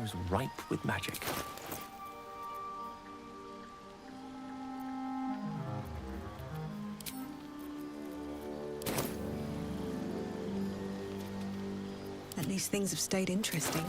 grows ripe with magic. At least things have stayed interesting.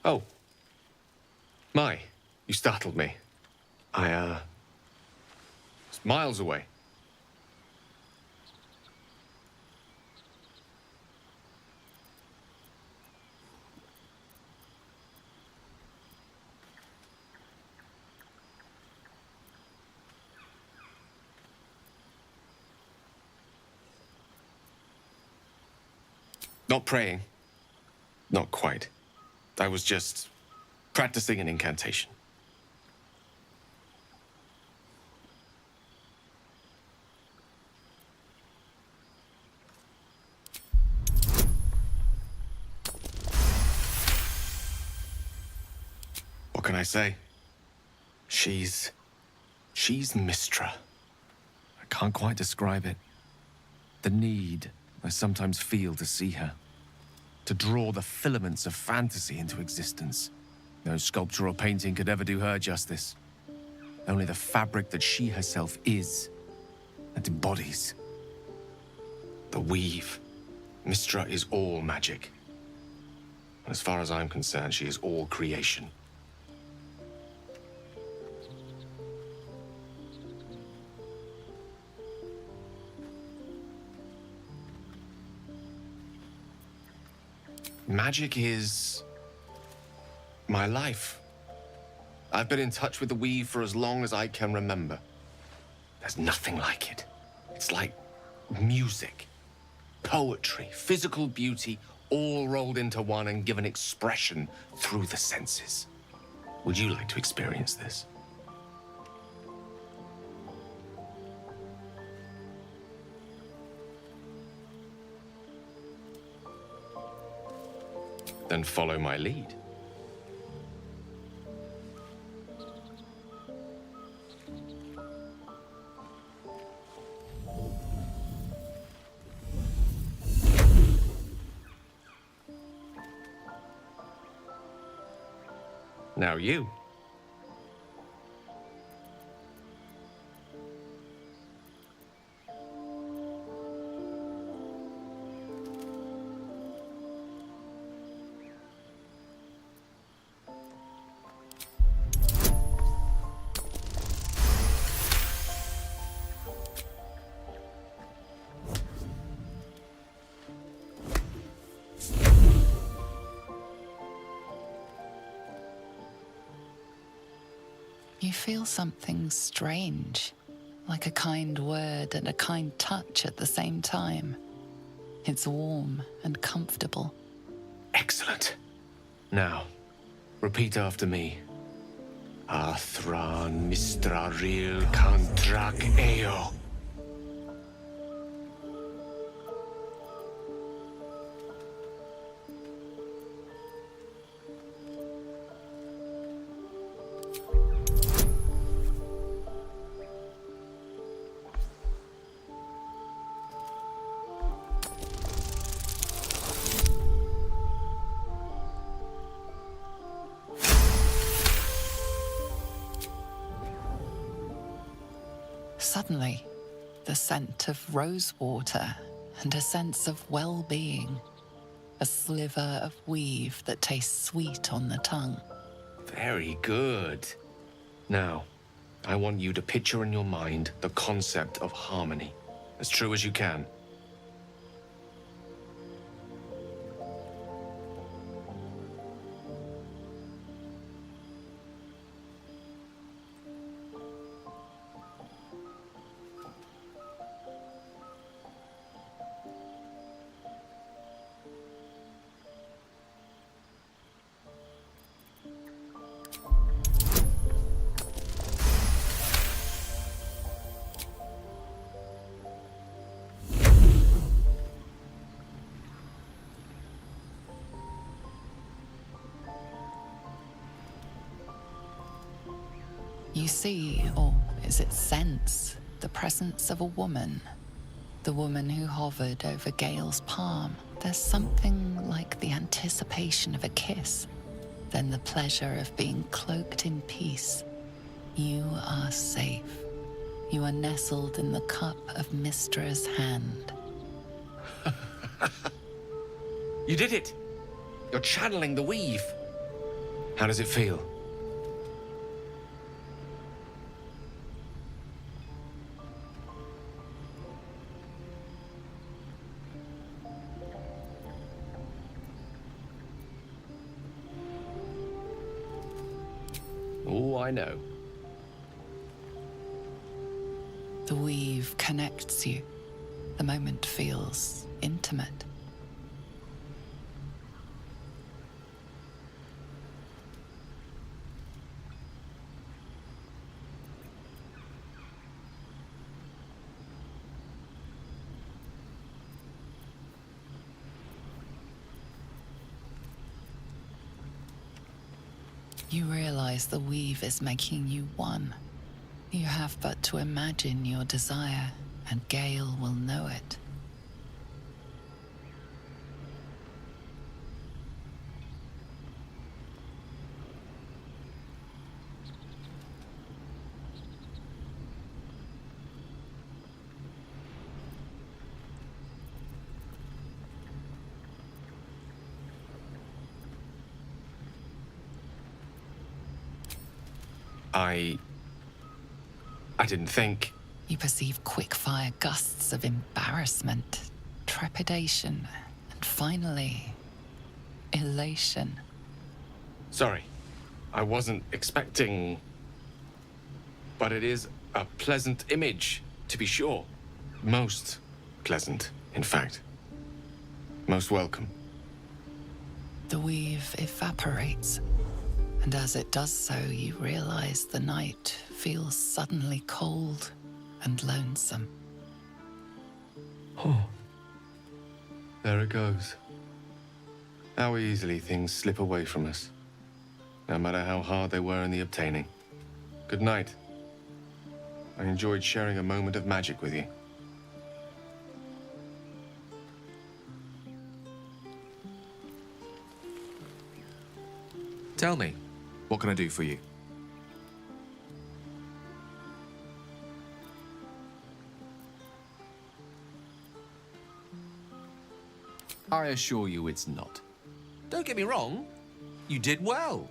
Oh. My, you startled me. I, was miles away. Not praying. Not quite. I was just practicing an incantation. What can I say? She's Mistra. I can't quite describe it. The need I sometimes feel to see her. To draw the filaments of fantasy into existence. No sculpture or painting could ever do her justice. Only the fabric that she herself is and embodies. The weave. Mistra is all magic. As far as I'm concerned, she is all creation. Magic is my life. I've been in touch with the weave for as long as I can remember. There's nothing like it. It's like music, poetry, physical beauty, all rolled into one and given expression through the senses. Would you like to experience this? Then follow my lead. Now you. You feel something strange, like a kind word and a kind touch at the same time. It's warm and comfortable. Excellent. Now, repeat after me. Athran Mistraril Kantrak Eo. Suddenly, the scent of rosewater and a sense of well-being. A sliver of weave that tastes sweet on the tongue. Very good. Now, I want you to picture in your mind the concept of harmony, as true as you can. You see, or is it sense, the presence of a woman. The woman who hovered over Gale's palm. There's something like the anticipation of a kiss, then the pleasure of being cloaked in peace. You are safe. You are nestled in the cup of Mystra's hand. You did it! You're channeling the weave. How does it feel? Oh, I know. The weave connects you. The moment feels intimate. You realize the weave is making you one. You have but to imagine your desire, and Gale will know it. I didn't think. You perceive quick-fire gusts of embarrassment, trepidation, and finally, elation. Sorry, I wasn't expecting. But it is a pleasant image, to be sure. Most pleasant, in fact. Most welcome. The weave evaporates, and as it does so, you realize the night feels suddenly cold and lonesome. Oh. There it goes. How easily things slip away from us, no matter how hard they were in the obtaining. Good night. I enjoyed sharing a moment of magic with you. Tell me, what can I do for you? I assure you it's not. Don't get me wrong, you did well.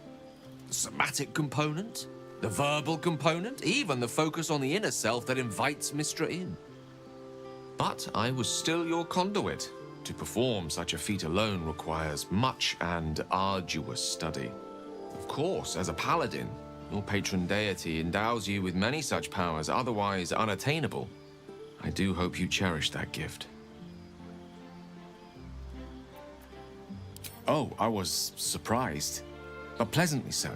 The somatic component, the verbal component, even the focus on the inner self that invites Mystra in. But I was still your conduit. To perform such a feat alone requires much and arduous study. Of course, as a paladin, your patron deity endows you with many such powers otherwise unattainable. I do hope you cherish that gift. Oh, I was surprised, but pleasantly so.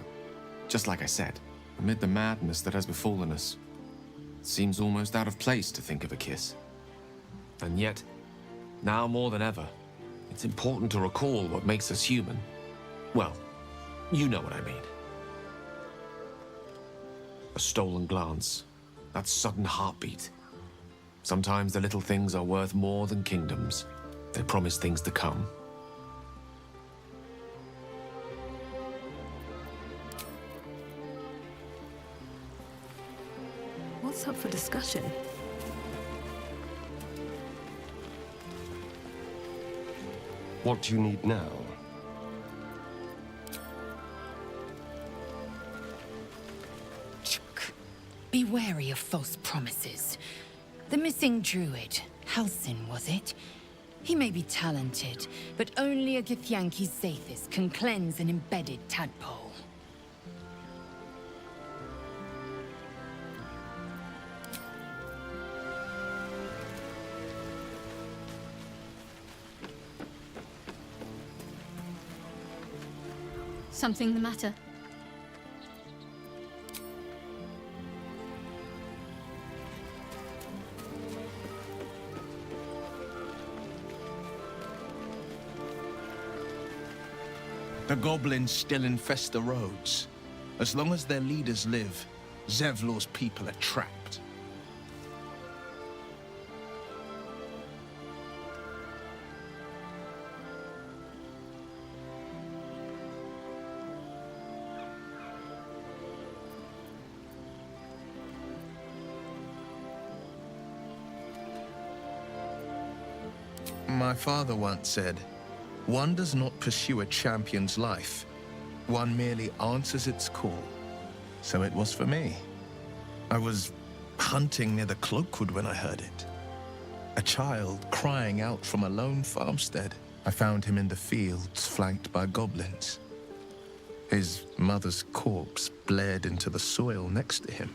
Just like I said, amid the madness that has befallen us, it seems almost out of place to think of a kiss. And yet, now more than ever, it's important to recall what makes us human. Well, you know what I mean. A stolen glance, that sudden heartbeat. Sometimes the little things are worth more than kingdoms. They promise things to come. What's up for discussion? discussion. What do you need now? Be wary of false promises. The missing druid, Halsin, was it? He may be talented, but only a Githyanki Zathis can cleanse an embedded tadpole. Something the matter? The goblins still infest the roads. As long as their leaders live, Zevlor's people are trapped. My father once said, "One does not pursue a champion's life. One merely answers its call." So it was for me. I was hunting near the Cloakwood when I heard it. A child crying out from a lone farmstead. I found him in the fields, flanked by goblins. His mother's corpse blared into the soil next to him.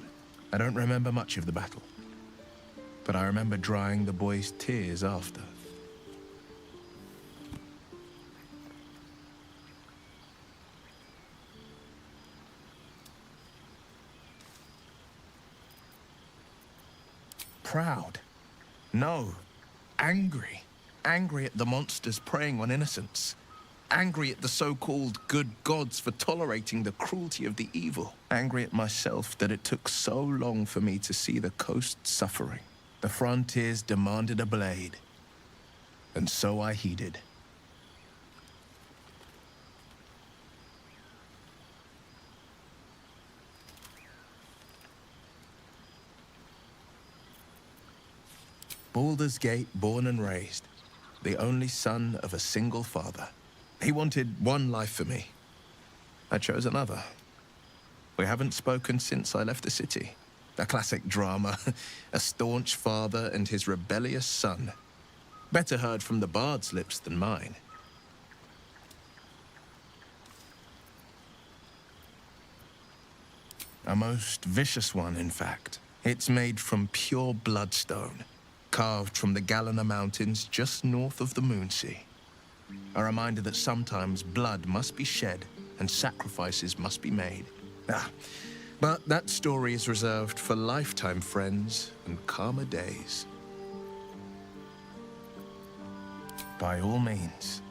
I don't remember much of the battle, but I remember drying the boy's tears after. Proud? No. Angry. Angry at the monsters preying on innocents. Angry at the so-called good gods for tolerating the cruelty of the evil. Angry at myself that it took so long for me to see the coast suffering. The frontiers demanded a blade. And so I heeded. Baldur's Gate, born and raised, the only son of a single father. He wanted one life for me. I chose another. We haven't spoken since I left the city. A classic drama, a staunch father and his rebellious son. Better heard from the bard's lips than mine. A most vicious one, in fact. It's made from pure bloodstone. Carved from the Galena Mountains just north of the Moonsea. A reminder that sometimes blood must be shed and sacrifices must be made. But that story is reserved for lifetime friends and calmer days. By all means.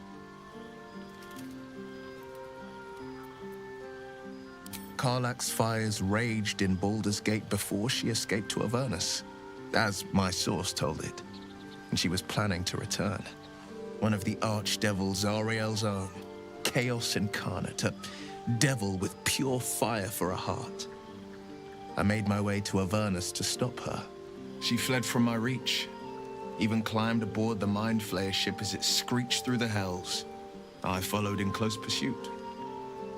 Karlach's fires raged in Baldur's Gate before she escaped to Avernus, as my source told it, and she was planning to return. One of the archdevil Zariel's own, chaos incarnate, a devil with pure fire for a heart. I made my way to Avernus to stop her. She fled from my reach, even climbed aboard the Mind Flayer ship as it screeched through the hells. I followed in close pursuit.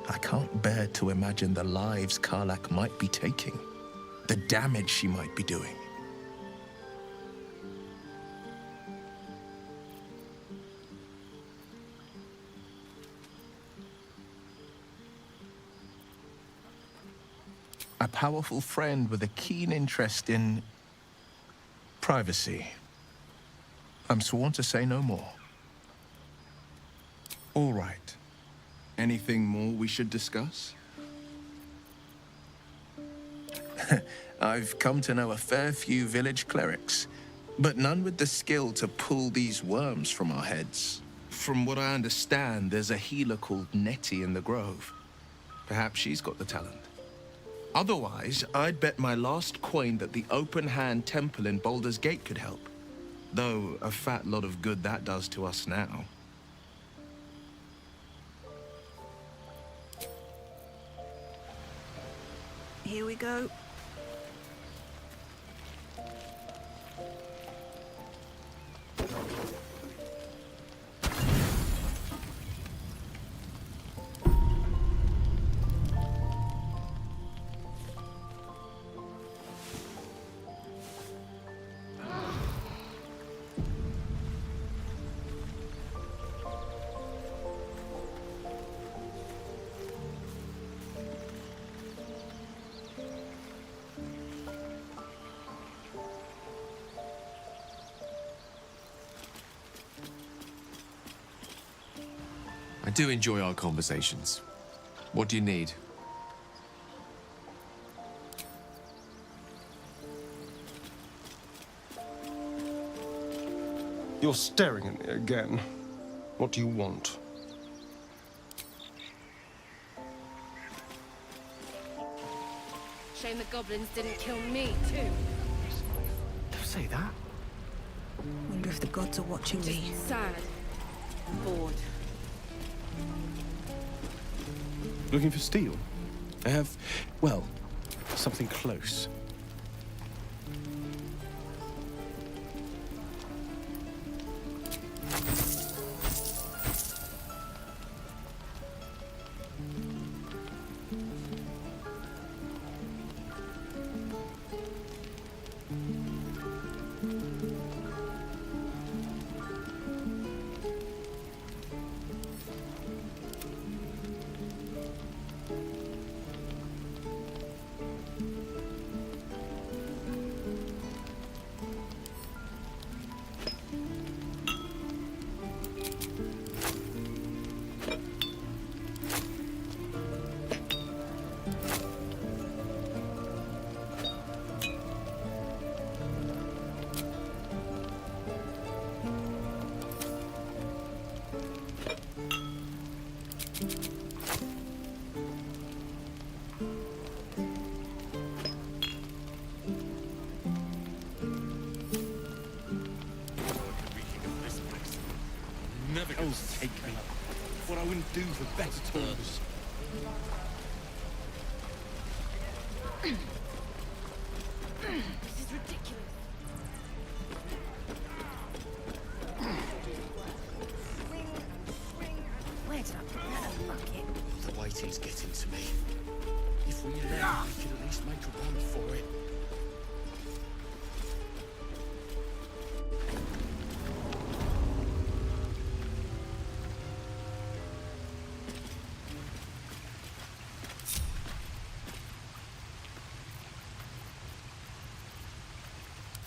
I can't bear to imagine the lives Karlach might be taking, the damage she might be doing. A powerful friend with a keen interest in privacy. I'm sworn to say no more. All right. Anything more we should discuss? I've come to know a fair few village clerics, but none with the skill to pull these worms from our heads. From what I understand, there's a healer called Nettie in the Grove. Perhaps she's got the talent. Otherwise, I'd bet my last coin that the Open Hand Temple in Baldur's Gate could help. Though a fat lot of good that does to us now. Here we go. I do enjoy our conversations. What do you need? You're staring at me again. What do you want? Shame the goblins didn't kill me, too. Don't say that. Wonder if the gods are watching me. Just sad. Bored. Looking for steel? I have, well, something close. Never gonna take me. What I wouldn't do for better terms. This is ridiculous. Where did I put that bucket? The waiting's getting to me. If we let it, we could at least make a run for it.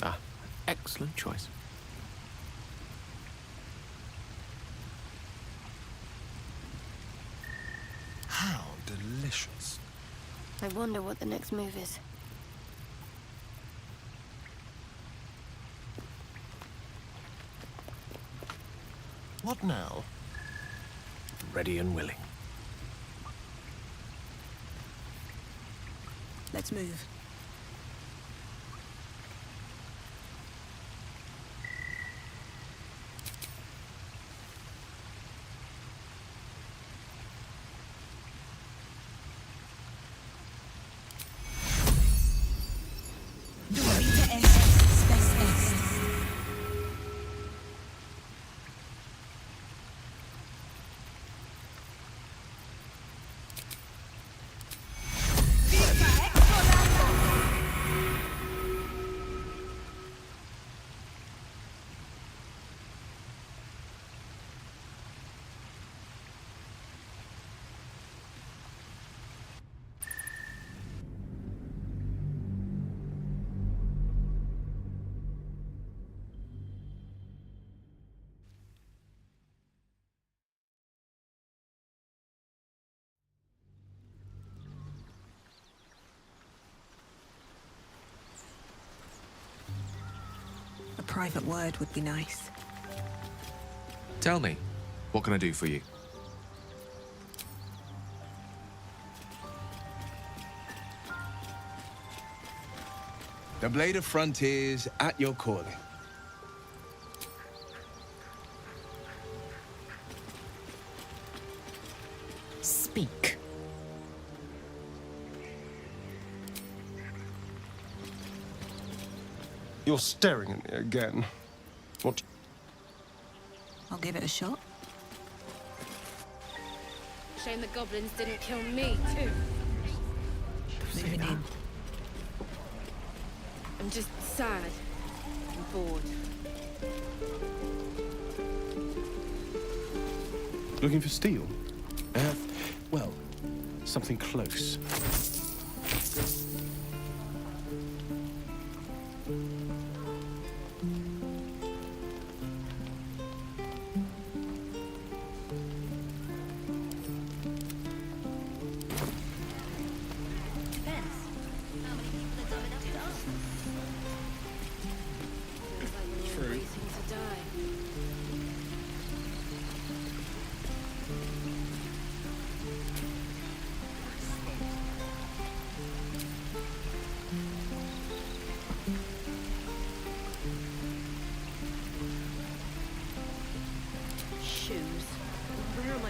Ah, excellent choice. How delicious. I wonder what the next move is. What now? Ready and willing. Let's move. A private word would be nice. Tell me, what can I do for you? The Blade of Frontiers at your calling. Speak. You're staring at me again. What? I'll give it a shot. Shame the goblins didn't kill me, too. Moving in. I'm just sad and bored. Looking for steel? I have, well, something close.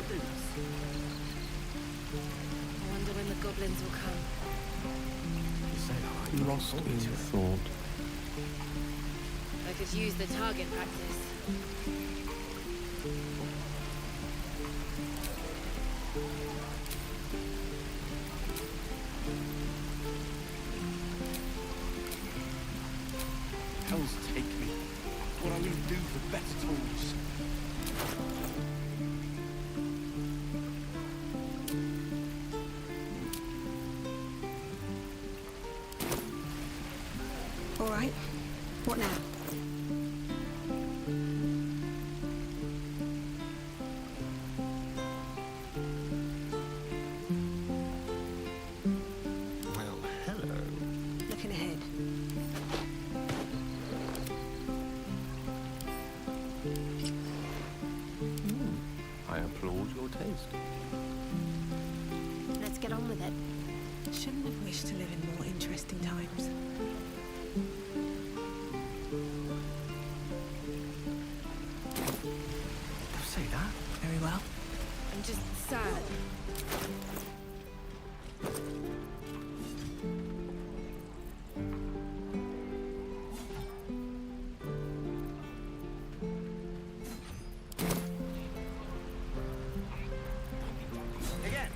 boots. I wonder when the goblins will come. Lost in thought. I could use the target practice. Hells take me. What I will do for better tools. All right. What now? Well, hello. Looking ahead. I applaud your taste. Let's get on with it. Shouldn't have wished to live in more interesting times. Don't say that. Very well. I'm just sad. Again.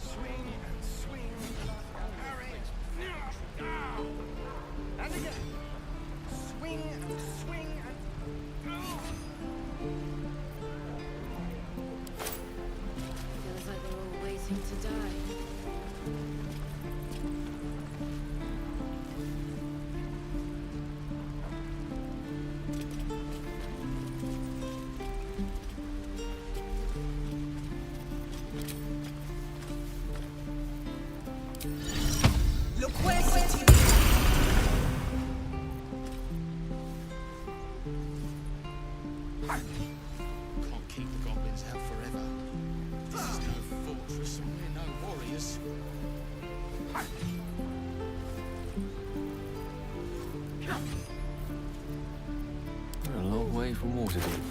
Swing and swing. Hurry. And again. Swing and swing and... Feels like they're all waiting to die. Can't keep the goblins out forever. This is no fortress and we're no warriors. We're a long way from Waterdeep.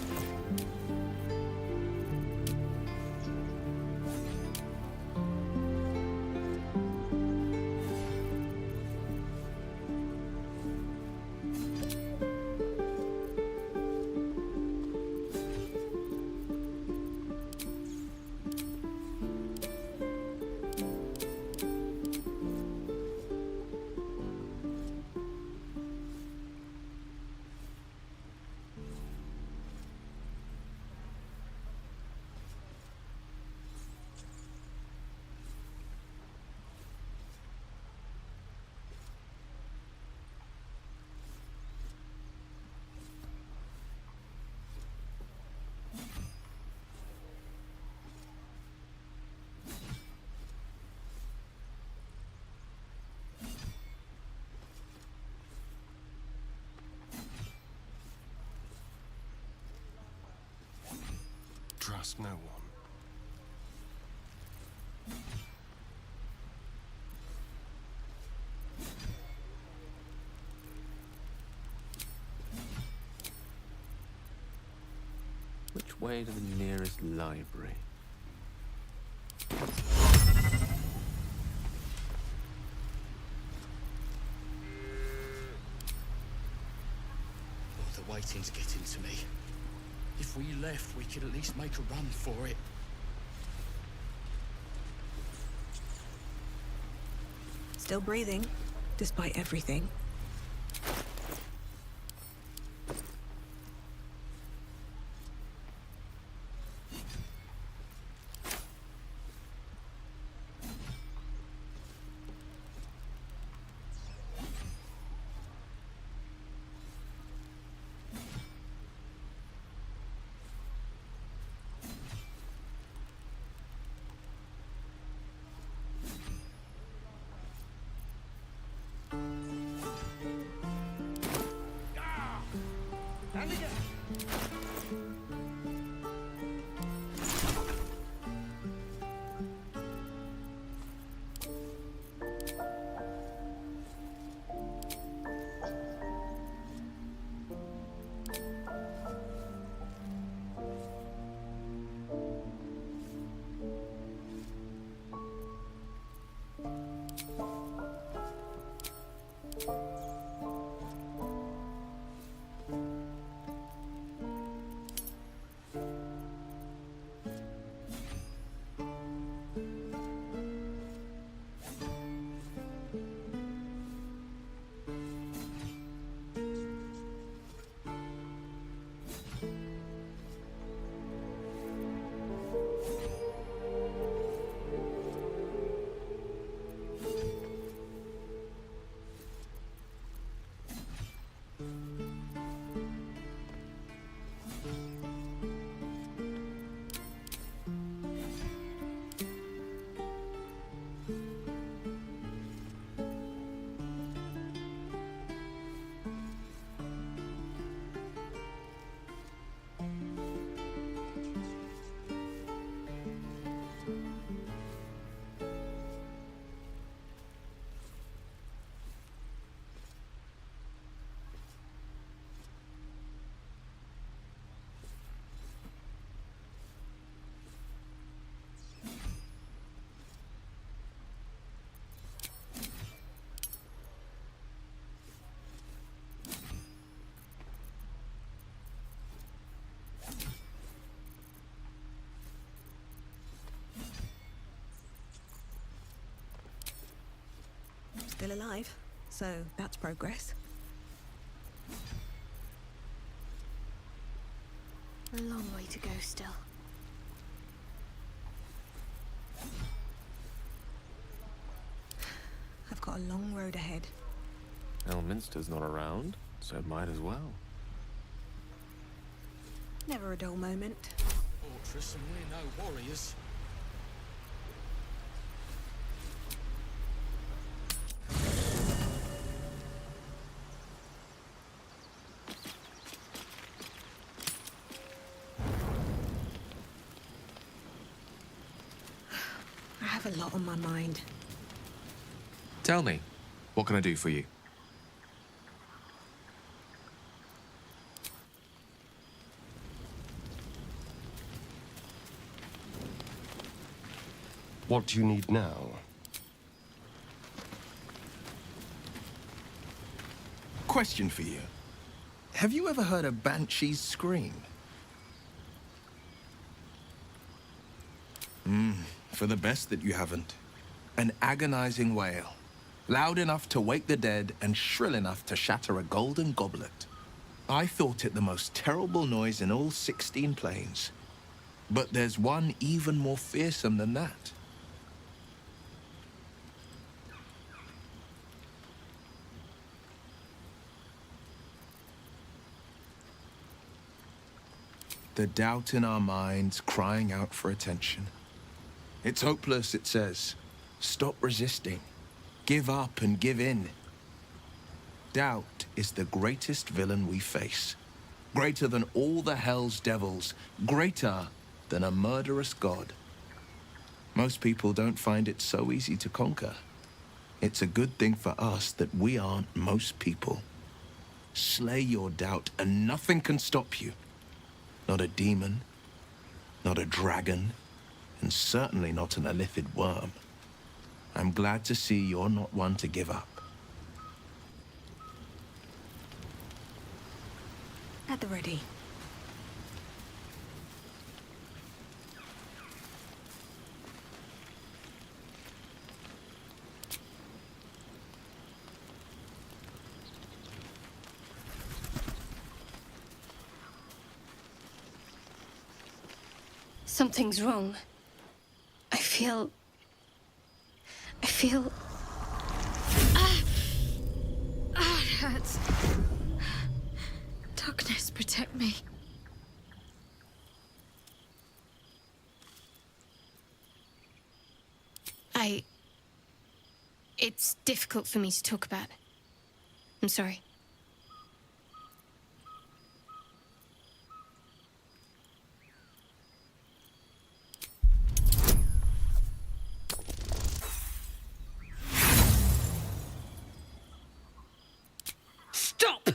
Trust no one. Which way to the nearest library? Oh, the waiting's getting to me. If we left, we could at least make a run for it. Still breathing, despite everything. still alive, so that's progress. A long way to go still. I've got a long road ahead. Elminster's not around, so might as well. Never a dull moment. Fortress, and we're no warriors. I have a lot on my mind. Tell me, what can I do for you? What do you need now? Question for you. Have you ever heard a banshee's scream? For the best that you haven't. An agonizing wail. Loud enough to wake the dead and shrill enough to shatter a golden goblet. I thought it the most terrible noise in all 16 planes. But there's one even more fearsome than that. The doubt in our minds crying out for attention. It's hopeless, it says. Stop resisting. Give up and give in. Doubt is the greatest villain we face. Greater than all the hell's devils. Greater than a murderous god. Most people don't find it so easy to conquer. It's a good thing for us that we aren't most people. Slay your doubt and nothing can stop you. Not a demon, not a dragon, and certainly not an illithid worm. I'm glad to see you're not one to give up. At the ready. Something's wrong. I feel... it hurts. Darkness, protect me. It's difficult for me to talk about. I'm sorry. Stop!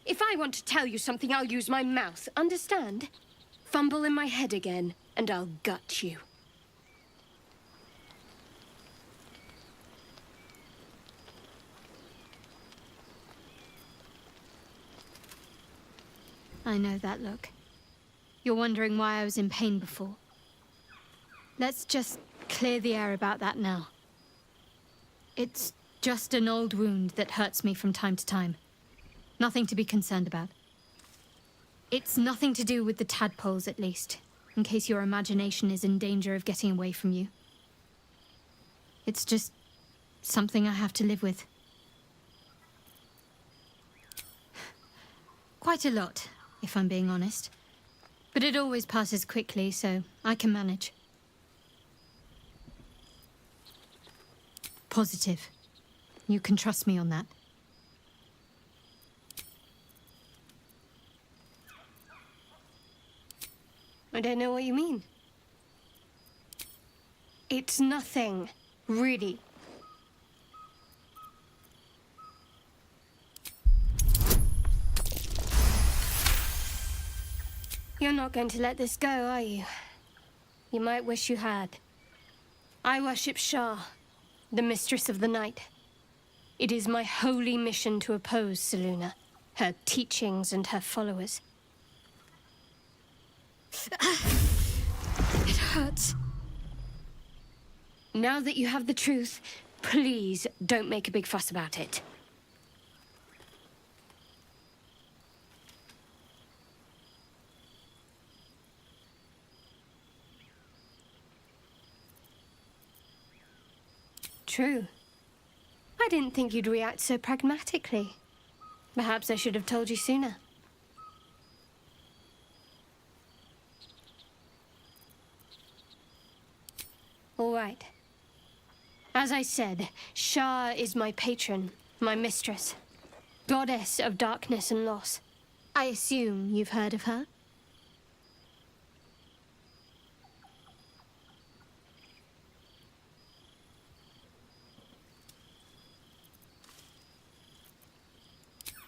If I want to tell you something, I'll use my mouth, understand? Fumble in my head again, and I'll gut you. I know that look. You're wondering why I was in pain before. Let's just clear the air about that now. It's just an old wound that hurts me from time to time. Nothing to be concerned about. It's nothing to do with the tadpoles, at least, in case your imagination is in danger of getting away from you. It's just something I have to live with. Quite a lot, if I'm being honest. But it always passes quickly, so I can manage. Positive. You can trust me on that. I don't know what you mean. It's nothing, really. You're not going to let this go, are you? You might wish you had. I worship Shah, the mistress of the night. It is my holy mission to oppose Selûne, her teachings and her followers. It hurts. Now that you have the truth, Please don't make a big fuss about it. True. I didn't think you'd react so pragmatically. Perhaps I should have told you sooner. All right. As I said, Shah is my patron, my mistress. Goddess of darkness and loss. I assume you've heard of her?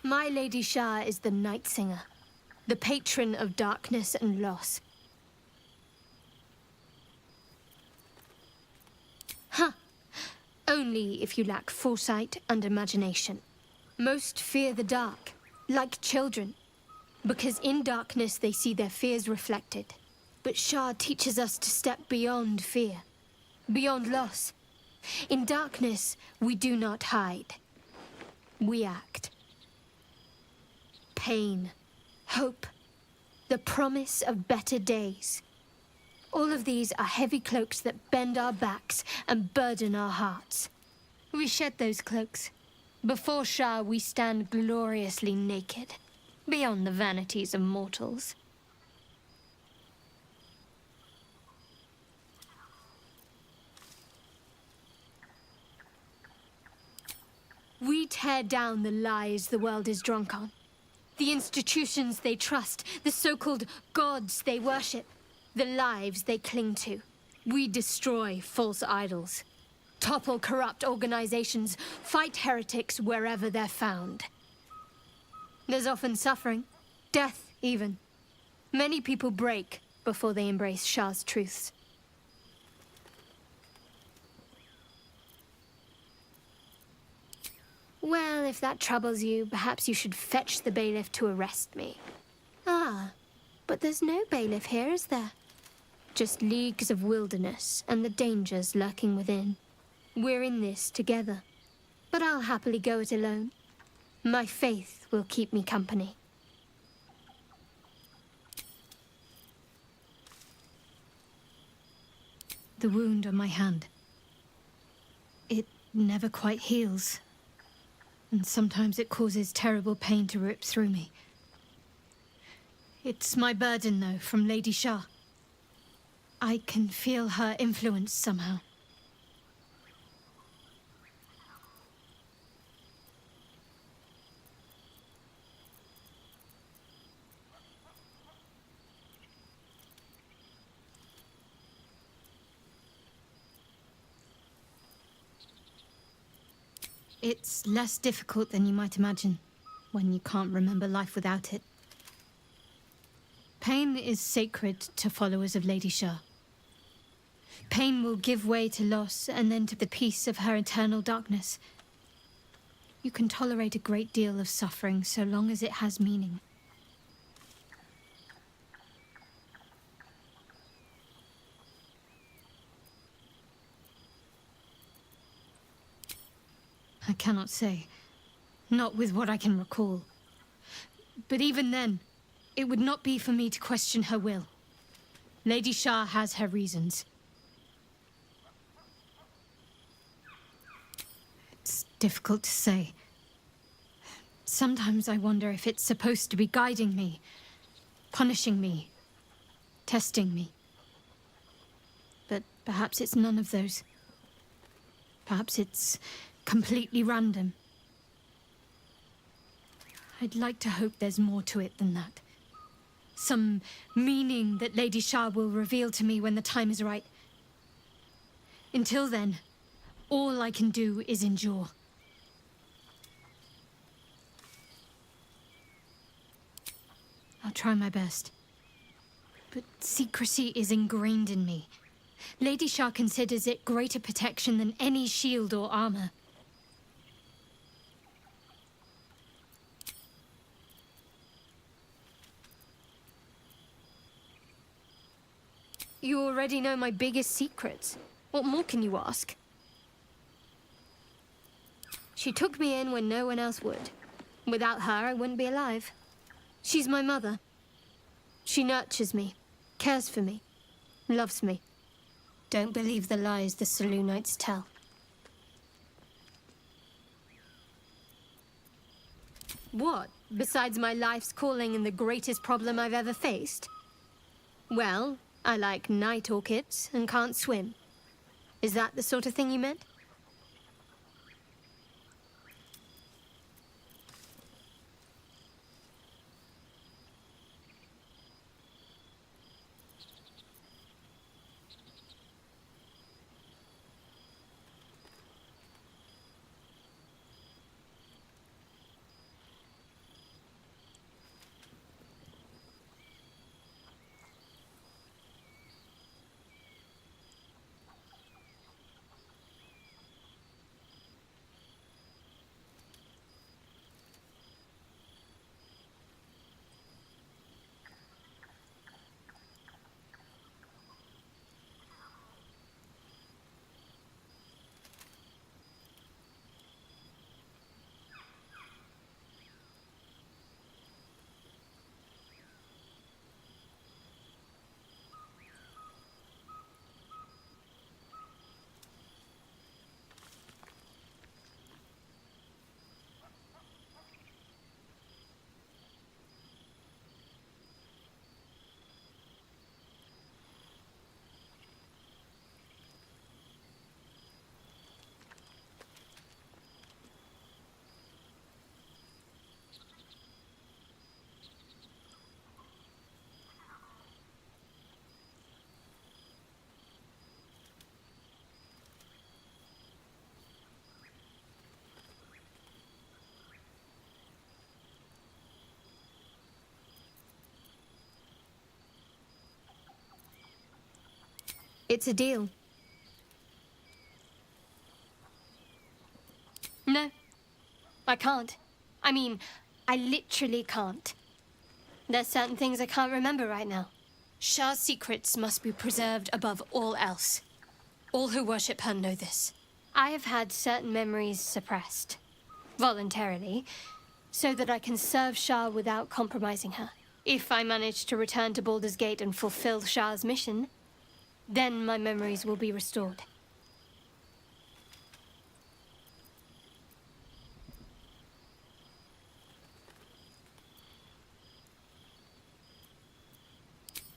My Lady Shah is the Night Singer, the patron of darkness and loss. Huh. Only if you lack foresight and imagination. Most fear the dark, like children, because in darkness they see their fears reflected. But Shah teaches us to step beyond fear, beyond loss. In darkness, we do not hide. We act. Pain, hope, the promise of better days. All of these are heavy cloaks that bend our backs and burden our hearts. We shed those cloaks. Before Shah, we stand gloriously naked, beyond the vanities of mortals. We tear down the lies the world is drunk on. The institutions they trust, the so-called gods they worship, the lives they cling to. We destroy false idols, topple corrupt organizations, fight heretics wherever they're found. There's often suffering, death even. Many people break before they embrace Shah's truths. Well, if that troubles you, perhaps you should fetch the bailiff to arrest me. Ah, but there's no bailiff here, is there? Just leagues of wilderness and the dangers lurking within. We're in this together, but I'll happily go it alone. My faith will keep me company. The wound on my hand. It never quite heals. And sometimes it causes terrible pain to rip through me. It's my burden, though, from Lady Shah. I can feel her influence somehow. It's less difficult than you might imagine, when you can't remember life without it. Pain is sacred to followers of Lady Shah. Pain will give way to loss, and then to the peace of her eternal darkness. You can tolerate a great deal of suffering so long as it has meaning. I cannot say. Not with what I can recall. But even then, it would not be for me to question her will. Lady Shah has her reasons. It's difficult to say. Sometimes I wonder if it's supposed to be guiding me, punishing me, testing me. But perhaps it's none of those. Perhaps it's completely random. I'd like to hope there's more to it than that. Some meaning that Lady Shah will reveal to me when the time is right. Until then, all I can do is endure. I'll try my best. But secrecy is ingrained in me. Lady Shah considers it greater protection than any shield or armor. You already know my biggest secrets. What more can you ask? She took me in when no one else would. Without her, I wouldn't be alive. She's my mother. She nurtures me, cares for me, loves me. Don't believe the lies the Selûnites tell. What, besides my life's calling and the greatest problem I've ever faced? Well, I like night orchids and can't swim. Is that the sort of thing you meant? It's a deal. No, I can't. I mean, I literally can't. There's certain things I can't remember right now. Shah's secrets must be preserved above all else. All who worship her know this. I have had certain memories suppressed, voluntarily, so that I can serve Shah without compromising her. If I manage to return to Baldur's Gate and fulfill Shah's mission, then my memories will be restored.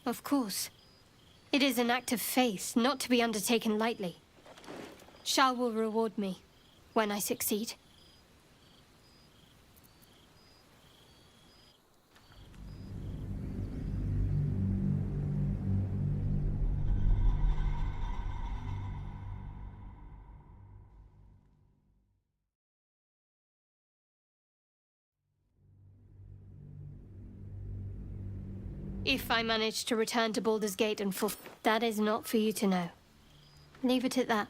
Of course. It is an act of faith, not to be undertaken lightly. Shah will reward me when I succeed. If I manage to return to Baldur's Gate and that is not for you to know. Leave it at that.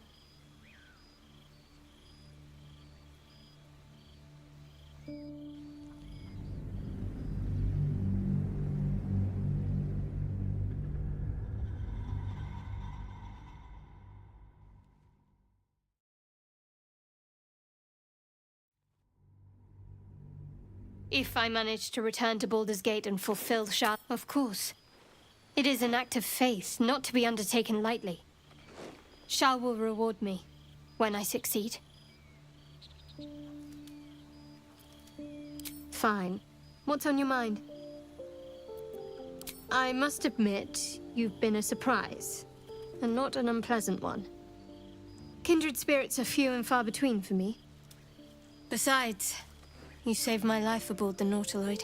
If I manage to return to Baldur's Gate and fulfill Shah, of course. It is an act of faith, not to be undertaken lightly. Shah will reward me when I succeed. Fine. What's on your mind? I must admit, you've been a surprise, and not an unpleasant one. Kindred spirits are few and far between for me. Besides, you saved my life aboard the Nautiloid.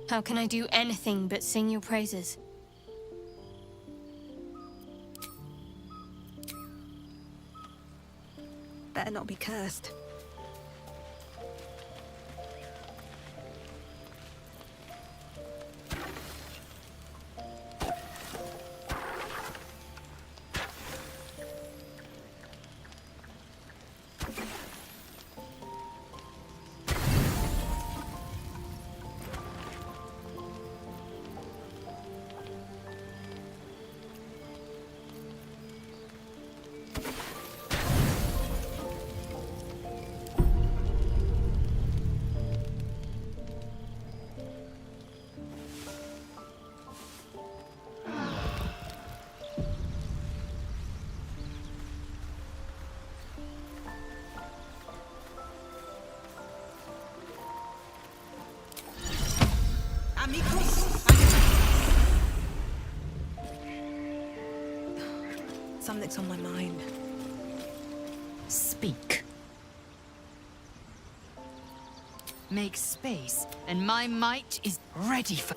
How can I do anything but sing your praises? Better not be cursed. Something's on my mind. Speak. Make space, and my might is ready for...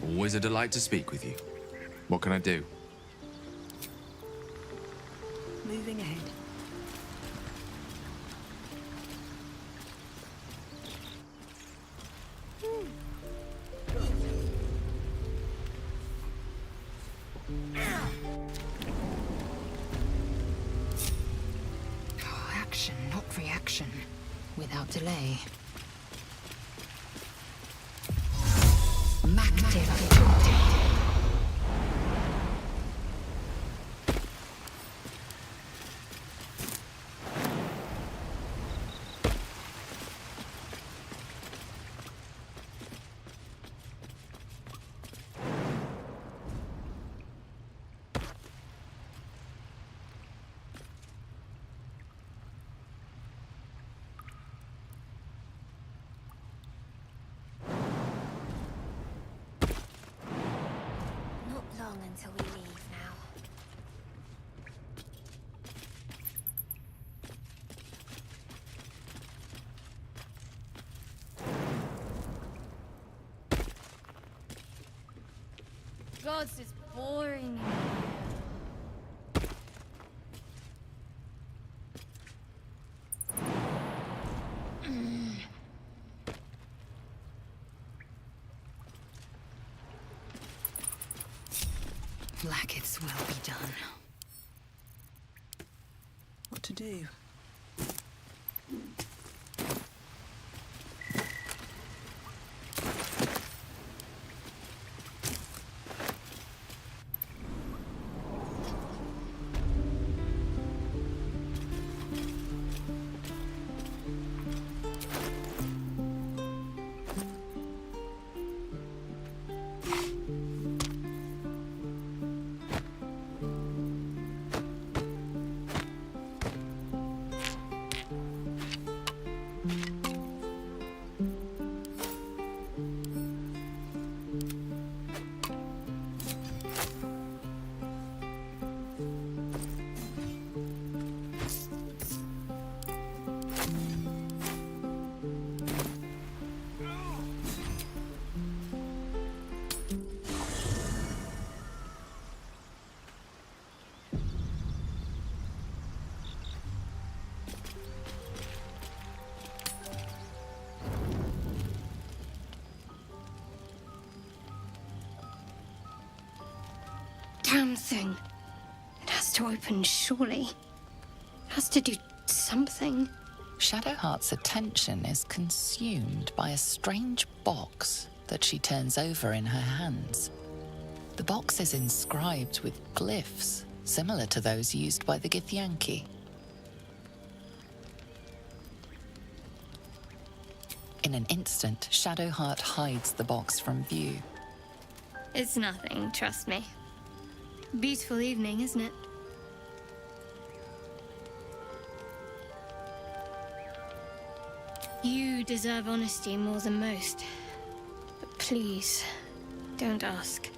Always a delight to speak with you. What can I do? Moving ahead. Action, not reaction. Without delay. long until we leave now. God, this is boring. Blackets will be done. What to do? Damn thing. It has to open, surely. It has to do something. Shadowheart's attention is consumed by a strange box that she turns over in her hands. The box is inscribed with glyphs similar to those used by the Githyanki. In an instant, Shadowheart hides the box from view. It's nothing, trust me. Beautiful evening, isn't it? You deserve honesty more than most. But please, don't ask.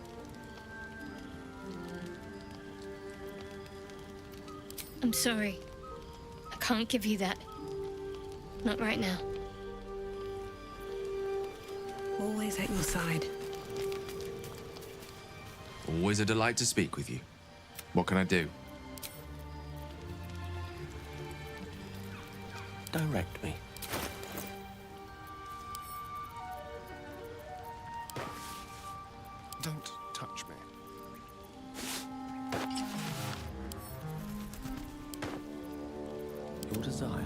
I'm sorry. I can't give you that. Not right now. Always at your side. Always a delight to speak with you. What can I do? Direct me. Don't touch me. Your desire.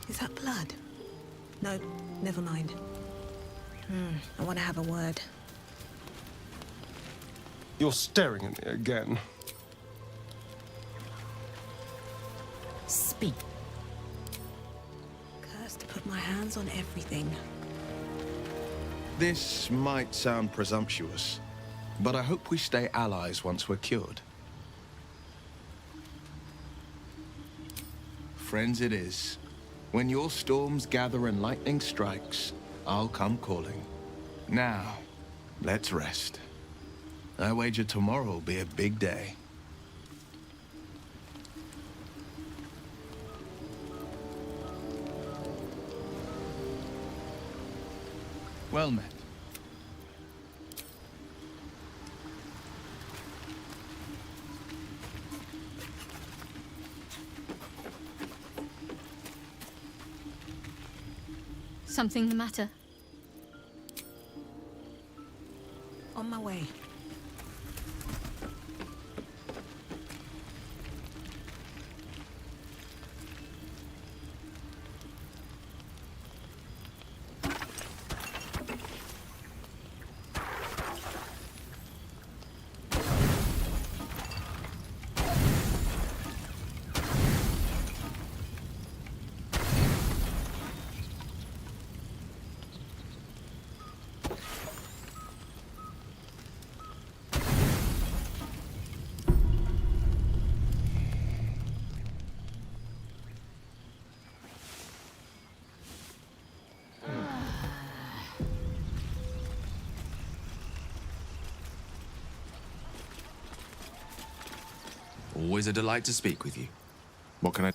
Is that blood? No, never mind. I want to have a word. You're staring at me again. Speak. Cursed to put my hands on everything. This might sound presumptuous, but I hope we stay allies once we're cured. Friends it is. When your storms gather and lightning strikes, I'll come calling. Now, let's rest. I wager tomorrow will be a big day. Well met. Something the matter? On my way. Always a delight to speak with you. What can I...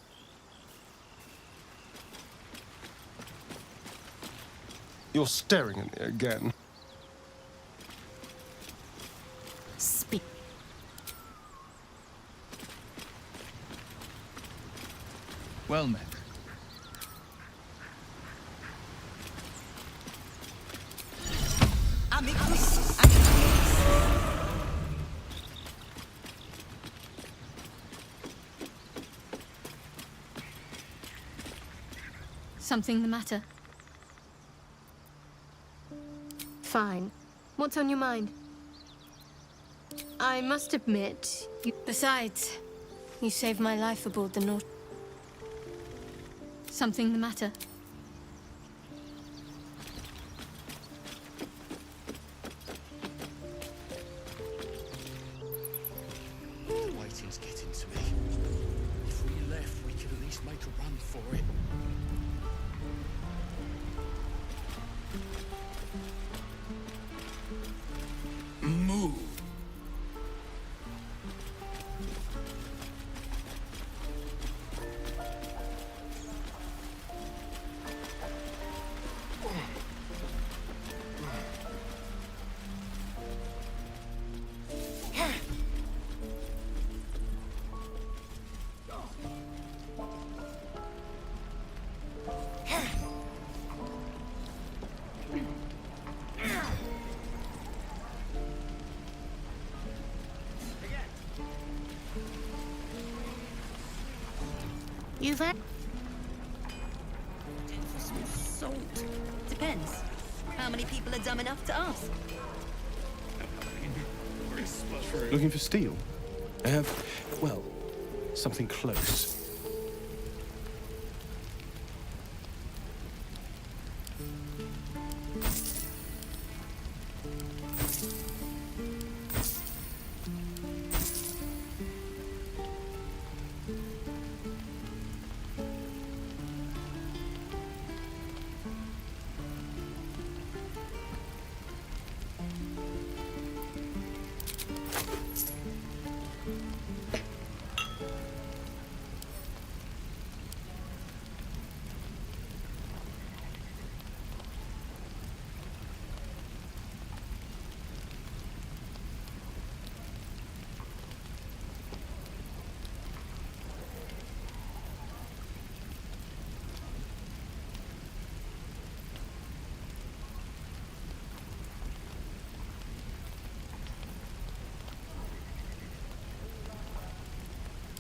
You're staring at me again. Speak. Well met. Something the matter? Fine. What's on your mind? I must admit, Besides, you saved my life aboard the North. Something the matter? Waiting's getting to me. If we left, we could at least make a run for it. Move. You've had... For some salt. Depends. How many people are dumb enough to ask? Looking for steel? I have, well, something close.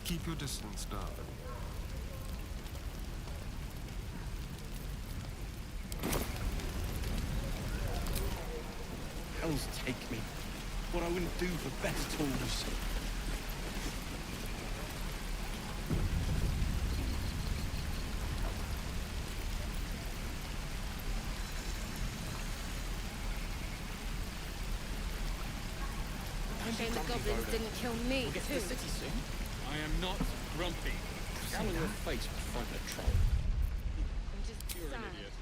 Keep your distance, darling. Hells take me. What I wouldn't do for better tools. Shame the goblins didn't kill me, We'll get to too. the city soon. I am not grumpy. Scowl your face before the troll. I'm just You're an sad. idiot.